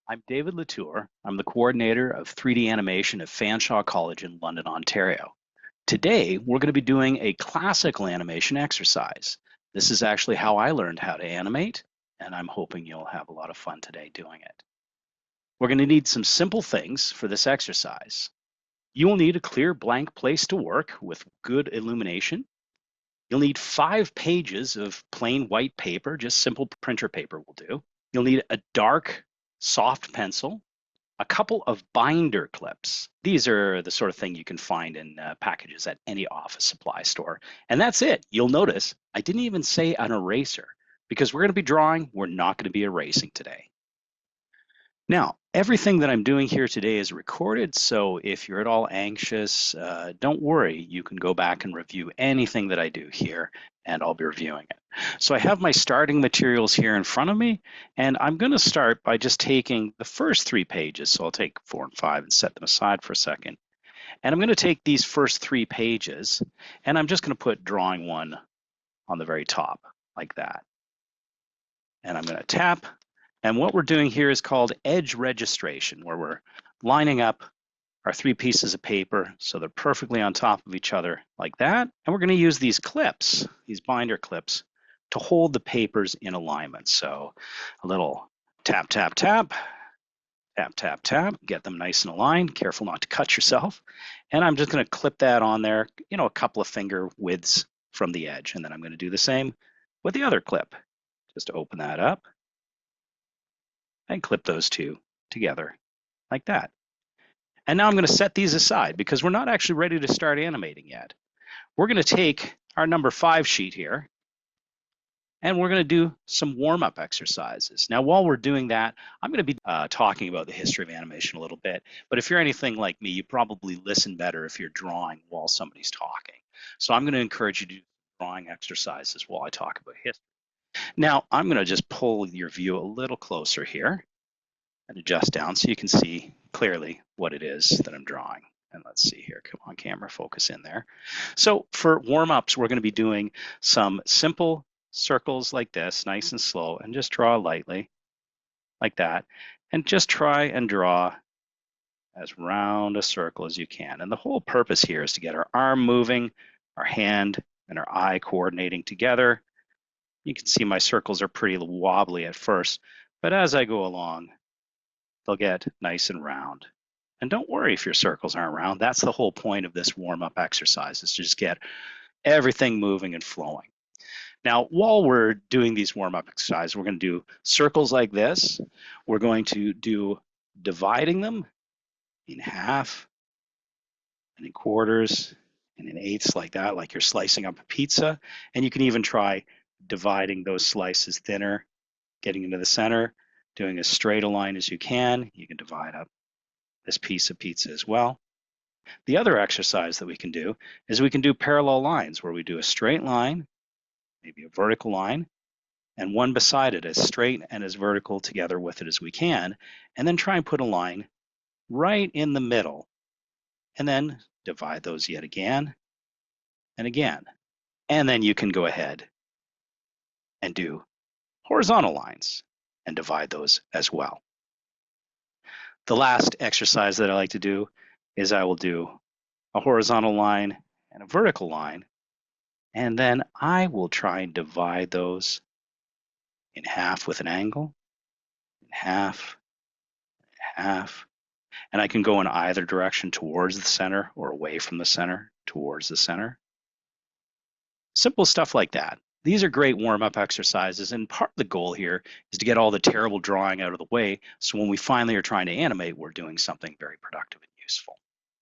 I'm David Latour. I'm the coordinator of 3D animation at Fanshawe College in London, Ontario. Today, we're going to be doing a classical animation exercise. This is actually how I learned how to animate, and I'm hoping you'll have a lot of fun today doing it. We're going to need some simple things for this exercise. You will need a clear blank place to work with good illumination. You'll need 5 pages of plain white paper, just simple printer paper will do. You'll need a dark, soft pencil, a couple of binder clips. These are the sort of thing you can find in packages at any office supply store. And that's it. You'll notice I didn't even say an eraser because we're going to be drawing. We're not going to be erasing today. Now, everything that I'm doing here today is recorded, so if you're at all anxious, don't worry. You can go back and review anything that I do here, and I'll be reviewing it. So I have my starting materials here in front of me, and I'm going to start by just taking the first 3 pages. So I'll take 4 and 5 and set them aside for a second. And I'm going to take these first 3 pages, and I'm just going to put drawing 1 on the very top, like that. And I'm going to tap. And what we're doing here is called edge registration, where we're lining up our 3 pieces of paper so they're perfectly on top of each other like that. And we're going to use these clips, these binder clips, to hold the papers in alignment. So a little tap, tap, tap, tap, tap, tap, get them nice and aligned. Careful not to cut yourself. And I'm just going to clip that on there, a couple of finger widths from the edge. And then I'm going to do the same with the other clip. Just open that up and clip those 2 together like that. And now I'm going to set these aside because we're not actually ready to start animating yet. We're going to take our number 5 sheet here and we're going to do some warm-up exercises. Now, while we're doing that, I'm going to be talking about the history of animation a little bit. But if you're anything like me, you probably listen better if you're drawing while somebody's talking. So I'm going to encourage you to do drawing exercises while I talk about history. Now, I'm going to just pull your view a little closer here and adjust down so you can see clearly what it is that I'm drawing. And let's see here. Come on, camera, focus in there. So for warm-ups, we're going to be doing some simple circles like this, nice and slow, and just draw lightly like that. And just try and draw as round a circle as you can. And the whole purpose here is to get our arm moving, our hand and our eye coordinating together. You can see my circles are pretty wobbly at first, but as I go along, they'll get nice and round. And don't worry if your circles aren't round. That's the whole point of this warm-up exercise, is to just get everything moving and flowing. Now, while we're doing these warm-up exercises, we're going to do circles like this. We're going to do dividing them in half and in quarters and in eighths like that, like you're slicing up a pizza. And you can even try dividing those slices thinner, getting into the center, doing as straight a line as you can. You can divide up this piece of pizza as well. The other exercise that we can do is we can do parallel lines, where we do a straight line, maybe a vertical line, and one beside it as straight and as vertical together with it as we can, and then try and put a line right in the middle, and then divide those yet again and again. And then you can go ahead and do horizontal lines and divide those as well. The last exercise that I like to do is I will do a horizontal line and a vertical line, and then I will try and divide those in half with an angle, in half, half, and I can go in either direction towards the center or away from the center towards the center. Simple stuff like that. These are great warm-up exercises, and part of the goal here is to get all the terrible drawing out of the way, so when we finally are trying to animate, we're doing something very productive and useful.